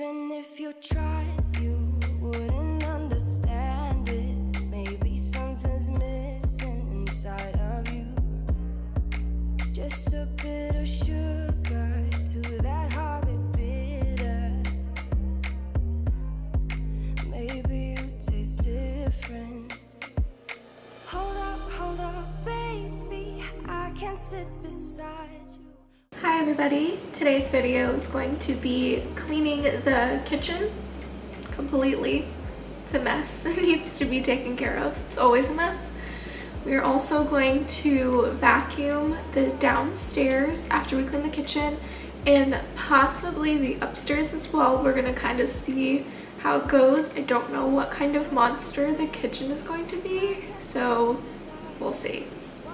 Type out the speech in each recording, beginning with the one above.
Even if you tried, you wouldn't understand it. Maybe something's missing inside of you. Just a bit of sugar to that horrid bitter. Maybe you taste different. Hold up, baby, I can sit beside you. Hi everybody, today's video is going to be cleaning the kitchen completely. It's a mess, it needs to be taken care of. It's always a mess. We're also going to vacuum the downstairs after we clean the kitchen and possibly the upstairs as well. We're gonna kind of see how it goes. I don't know what kind of monster the kitchen is going to be, so we'll see.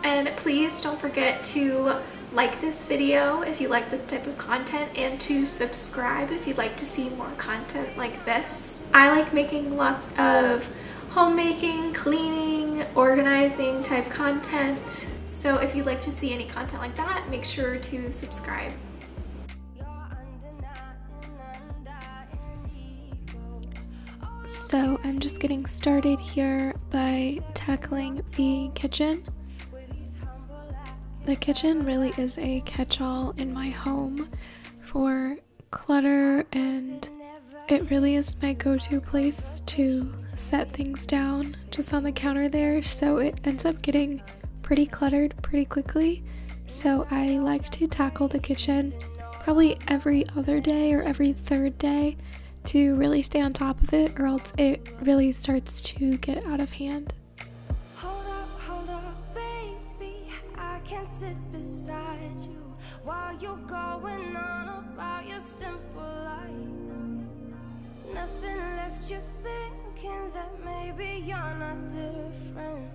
And please don't forget to like this video if you like this type of content and to subscribe if you'd like to see more content like this. I like making lots of homemaking, cleaning, organizing type content. So if you'd like to see any content like that, make sure to subscribe. So I'm just getting started here by tackling the kitchen. The kitchen really is a catch-all in my home for clutter, and it really is my go-to place to set things down just on the counter there, so it ends up getting pretty cluttered pretty quickly. So I like to tackle the kitchen probably every other day or every third day to really stay on top of it, or else it really starts to get out of hand. Hold up, baby, I can sit beside you while you're going on about your simple life. Nothing left you thinking that maybe you're not different.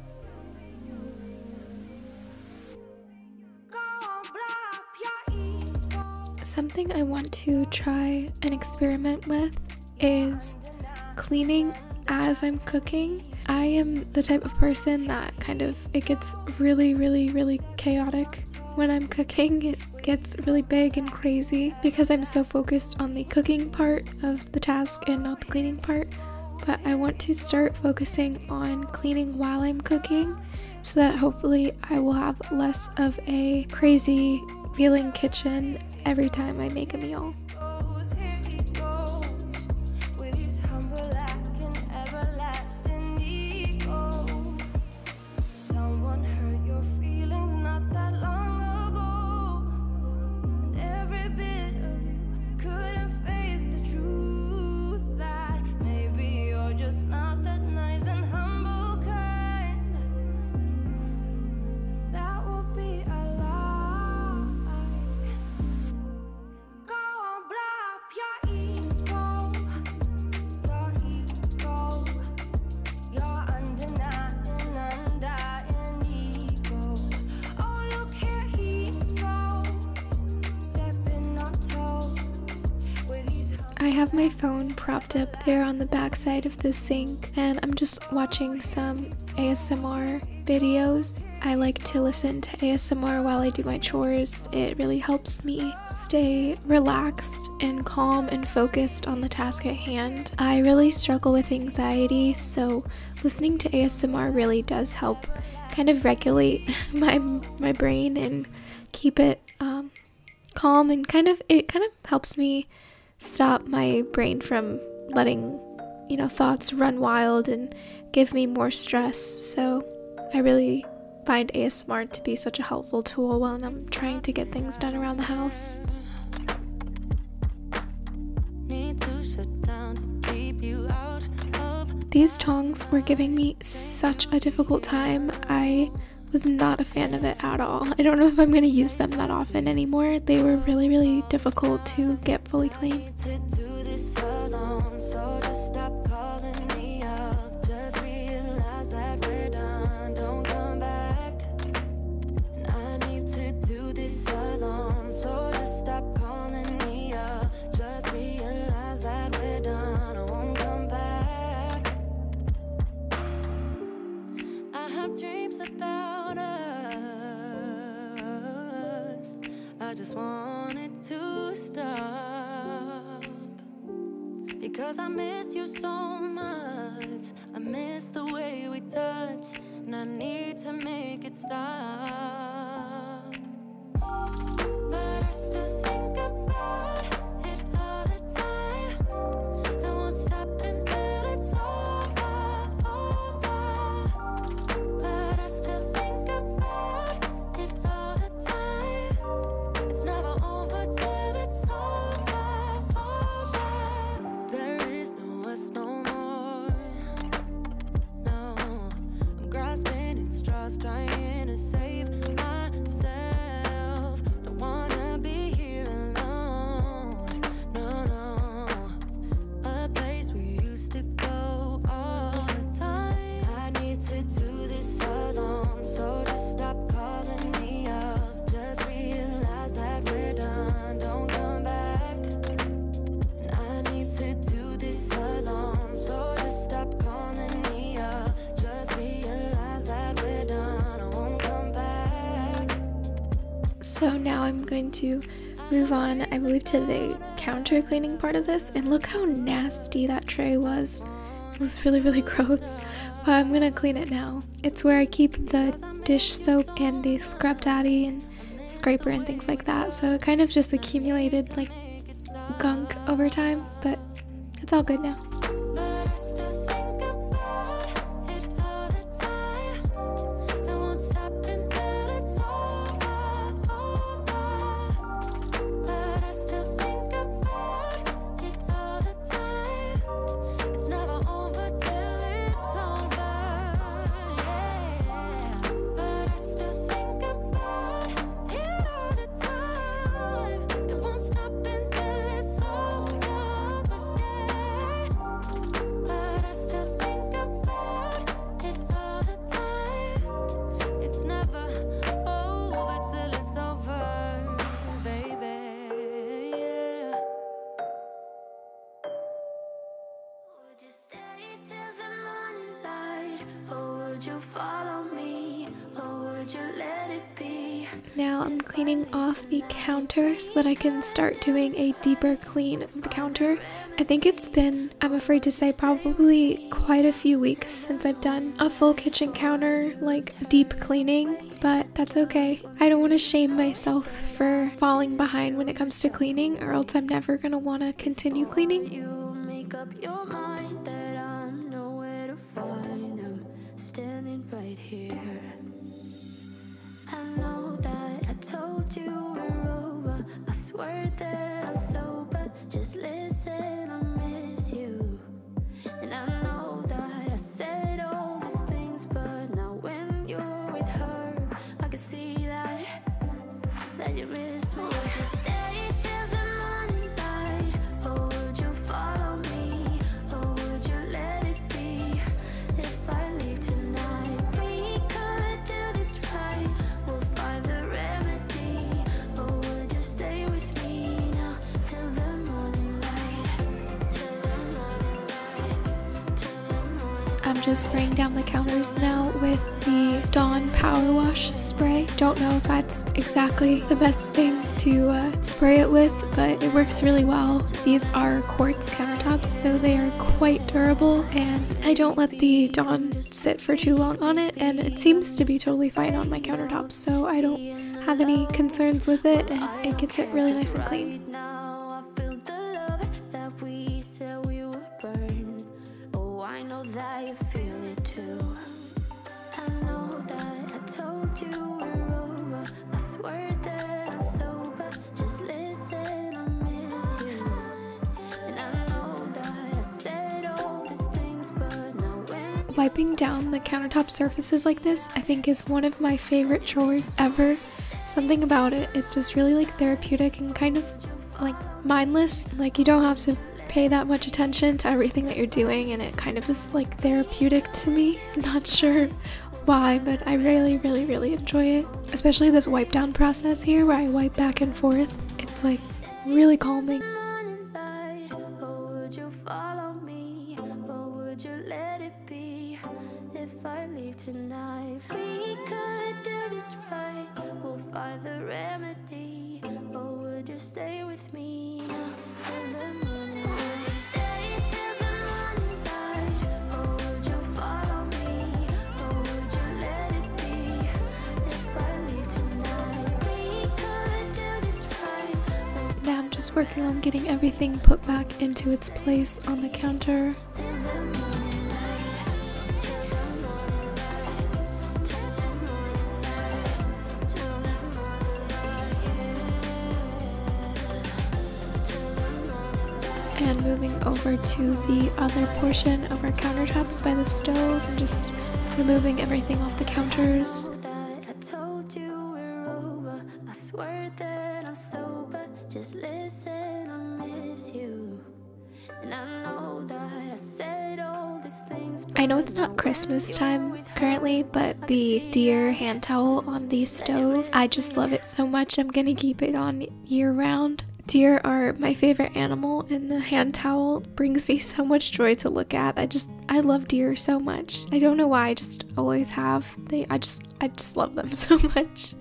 Go on, blow up your ego. Something I want to try and experiment with is cleaning as I'm cooking. I am the type of person that it gets really chaotic when I'm cooking. It gets really big and crazy because I'm so focused on the cooking part of the task and not the cleaning part. But I want to start focusing on cleaning while I'm cooking so that hopefully I will have less of a crazy feeling kitchen every time I make a meal. I have my phone propped up there on the back side of the sink, and I'm just watching some ASMR videos. I like to listen to ASMR while I do my chores. It really helps me stay relaxed and calm and focused on the task at hand. I really struggle with anxiety, so listening to ASMR really does help kind of regulate my brain and keep it calm, and it kind of helps me stop my brain from letting, thoughts run wild and give me more stress. So I really find ASMR to be such a helpful tool when I'm trying to get things done around the house. These tongs were giving me such a difficult time. I was not a fan of it at all. I don't know if I'm going to use them that often anymore. They were really difficult to get fully clean. Dreams about us. I just want it to stop. because I miss you so much. I miss the way we touch, and I need to make it stop. But I still think about it all the time. I won't stop until it's over. But I still think about it all the time. It's never over till it's over. There is no us no more. No, I'm grasping at straws, trying to save myself. Don't wanna be here alone. No, no. A place we used to go all the time. I need to do this alone, so just stop calling me up. Just realize that we're done. Don't come back. And I need to do this alone, so just stop calling me up. Just realize that we're done. I won't come back. So now I'm going to move on, I believe, to the counter cleaning part of this, and look how nasty that tray was. It was really, really gross, but I'm gonna clean it now. It's where I keep the dish soap and the scrub daddy and scraper and things like that, so it kind of just accumulated like gunk over time, but it's all good now. But I still think about it all the time. I won't stop until it's over. But I still think about it all the time. It's never over till it's over. Yeah. But I still think about it all the time. It won't stop until it's over. But I still think about it all the time. It's never over till it's over, baby. Yeah. Would you stay till the morning light, or would you follow me, or would you let it be? Now I'm cleaning off the counter so that I can start doing a deeper clean of the counter. I think it's been, I'm afraid to say, probably quite a few weeks since I've done a full kitchen counter, like deep cleaning, but that's okay. I don't want to shame myself for falling behind when it comes to cleaning, or else I'm never gonna want to continue cleaning. You make up your mind that I'm nowhere to find. I'm standing right here. I know that I told you we're over. I swear that I'm sober. Just listen, I miss you. And I know that I said all these things, but now when you're with her, I can see that you miss me. Would you stay till the morning light, or would you follow me, or would you let it be? If I leave tonight, we could do this right. We'll find the remedy. Or would you stay with me now till the morning light? Till the morning light. Till the morning. I'm just spraying down the counters now with the Dawn Power Wash spray. Don't know if that's exactly the best thing to spray it with, but it works really well. These are quartz countertops, so they are quite durable, and I don't let the Dawn sit for too long on it, and it seems to be totally fine on my countertops, so I don't have any concerns with it, and it gets it really nice and clean. Now I feel the love that we said we would burn. Oh, I know that you feel it too. I know that I told you we're over. I swear that I'm sober. Just listen, I miss you. And I know that I said all these things, but now when Wiping down the countertop surfaces like this, I think, is one of my favorite chores ever. Something about it is just really like therapeutic and kind of like mindless. Like you don't have to pay that much attention to everything that you're doing, and it kind of is like therapeutic to me. I'm not sure why, but I really, really, really enjoy it. Especially this wipe down process here where I wipe back and forth. It's like really calming. morning light, or would you follow me, or would you let it be? If I leave tonight, we could do this right. We'll find the remedy. Or would you stay with me now till the morning? Would you stay just working on getting everything put back into its place on the counter. And moving over to the other portion of our countertops by the stove and just removing everything off the counters. I know it's not Christmas time currently, but the deer hand towel on the stove, I just love it so much. I'm gonna keep it on year round. Deer are my favorite animal, and the hand towel brings me so much joy to look at. I love deer so much. I don't know why, I just always have. I just love them so much.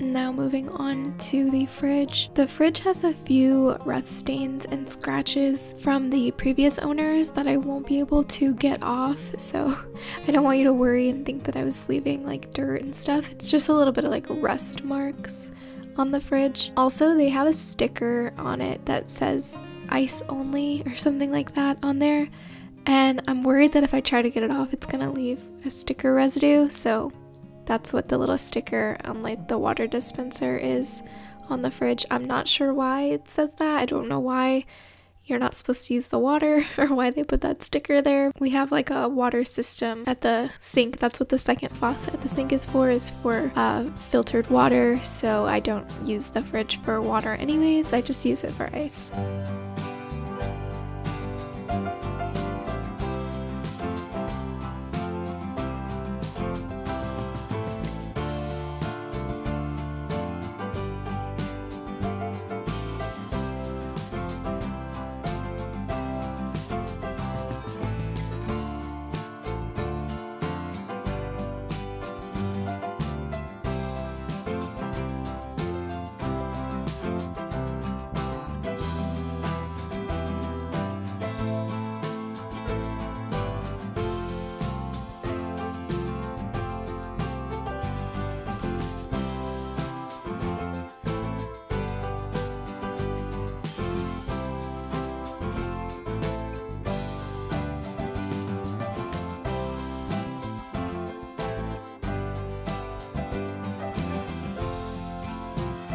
Now moving on to the fridge. The fridge has a few rust stains and scratches from the previous owners that I won't be able to get off, so I don't want you to worry and think that I was leaving like dirt and stuff. It's just a little bit of like rust marks on the fridge. Also, they have a sticker on it that says ice only or something like that on there, and I'm worried that if I try to get it off, it's gonna leave a sticker residue, so that's what the little sticker on like the water dispenser is on the fridge. I'm not sure why it says that. I don't know why you're not supposed to use the water or why they put that sticker there. We have like a water system at the sink. That's what the second faucet at the sink is for filtered water. So I don't use the fridge for water anyways. I just use it for ice.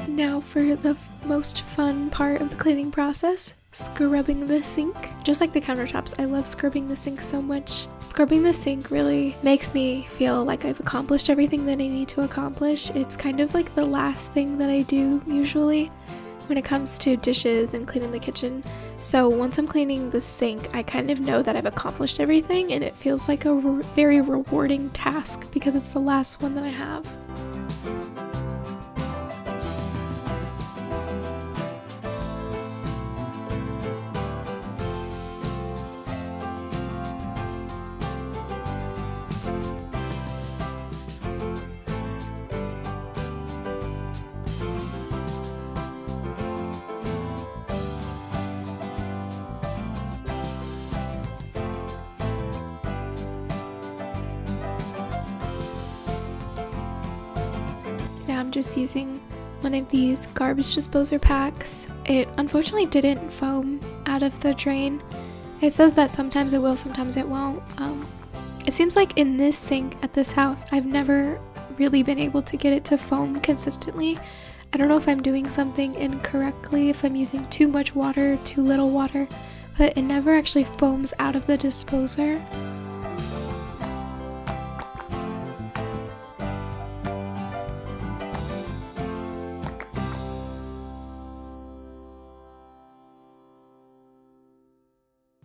Now for the most fun part of the cleaning process, scrubbing the sink. Just like the countertops, I love scrubbing the sink so much. Scrubbing the sink really makes me feel like I've accomplished everything that I need to accomplish. It's kind of like the last thing that I do usually when it comes to dishes and cleaning the kitchen. So once I'm cleaning the sink, I kind of know that I've accomplished everything, and it feels like a very rewarding task because it's the last one that I have. I'm just using one of these garbage disposer packs. It unfortunately didn't foam out of the drain. It says that sometimes it will, sometimes it won't. It seems like in this sink at this house, I've never really been able to get it to foam consistently. I don't know if I'm doing something incorrectly, if I'm using too much water, too little water, but it never actually foams out of the disposer.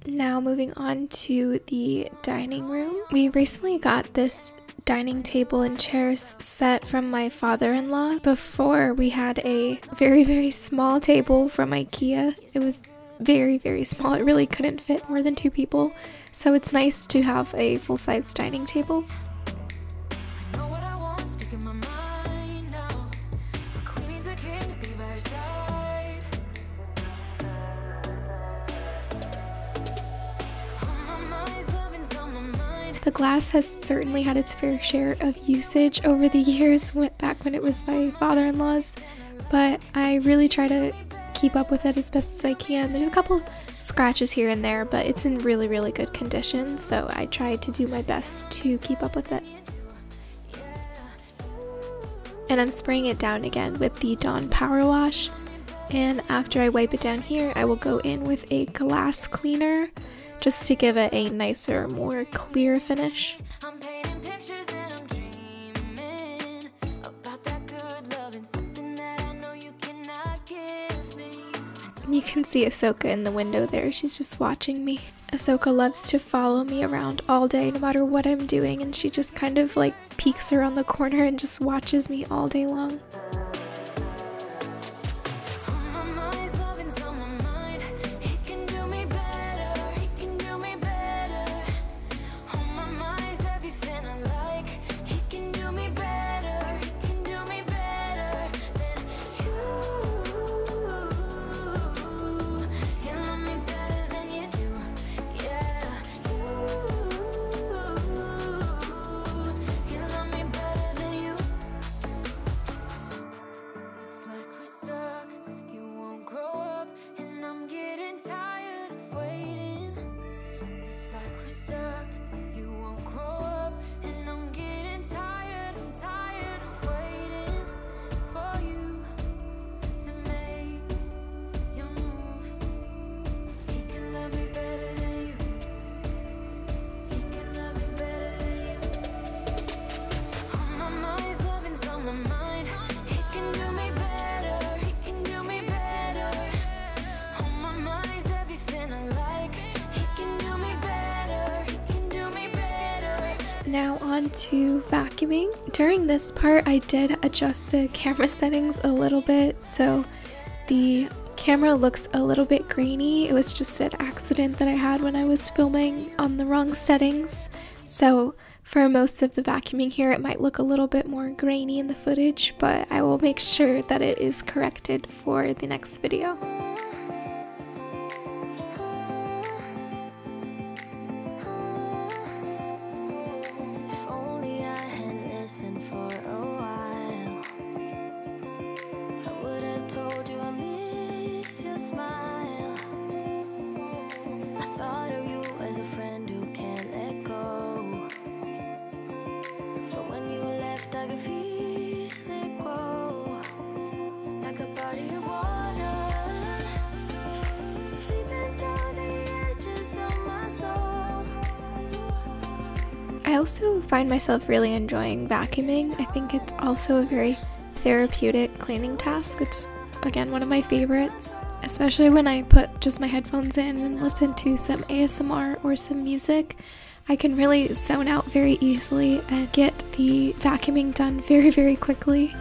Now moving on to the dining room. We recently got this dining table and chairs set from my father-in-law. Before, we had a very small table from IKEA. It was very small. It really couldn't fit more than 2 people. So it's nice to have a full-size dining table. The glass has certainly had its fair share of usage over the years, went back when it was my father-in-law's, but I really try to keep up with it as best as I can. There's a couple scratches here and there, but it's in really good condition, so I try to do my best to keep up with it. And I'm spraying it down again with the Dawn Power Wash, and after I wipe it down here, I will go in with a glass cleaner just to give it a nicer, more clear finish. I'm painting pictures and I'm dreaming about that good love and something that I know you cannot give me. You can see Ahsoka in the window there. She's just watching me. Ahsoka loves to follow me around all day no matter what I'm doing, and she just kind of like peeks around the corner and just watches me all day long. Now on to vacuuming. During this part, I did adjust the camera settings a little bit, so the camera looks a little bit grainy. It was just an accident that I had when I was filming on the wrong settings. So for most of the vacuuming here, it might look a little bit more grainy in the footage, but I will make sure that it is corrected for the next video. I also find myself really enjoying vacuuming. I think it's also a very therapeutic cleaning task. It's, again, one of my favorites, especially when I put just my headphones in and listen to some ASMR or some music. I can really zone out very easily and get the vacuuming done very quickly.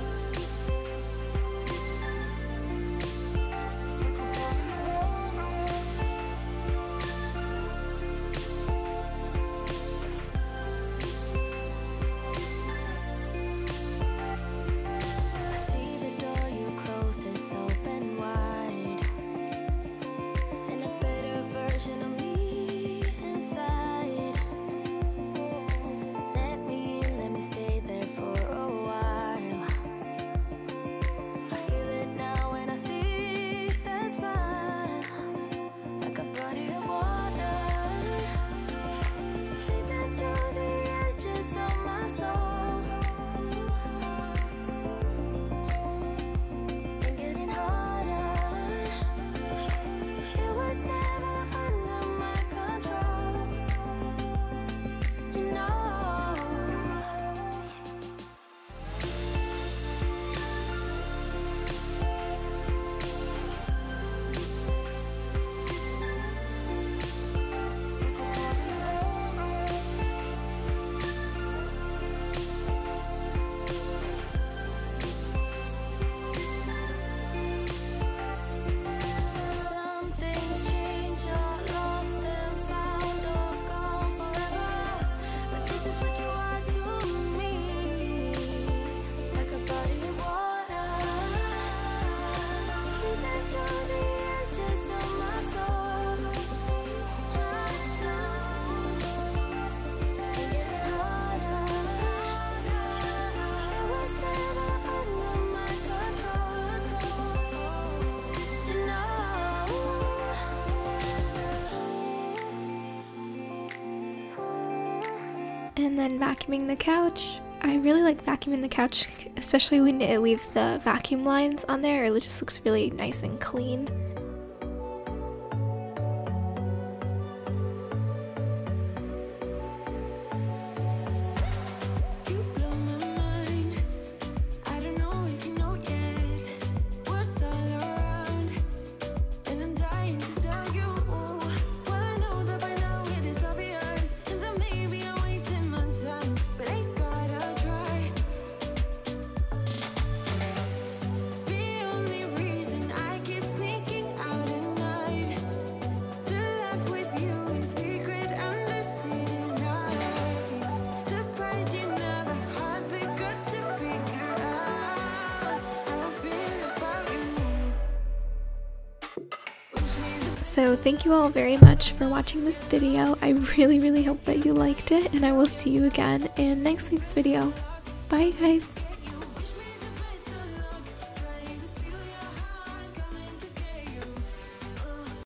And then vacuuming the couch. I really like vacuuming the couch, especially when it leaves the vacuum lines on there. It just looks really nice and clean. So thank you all very much for watching this video. I really hope that you liked it, and I will see you again in next week's video. Bye guys!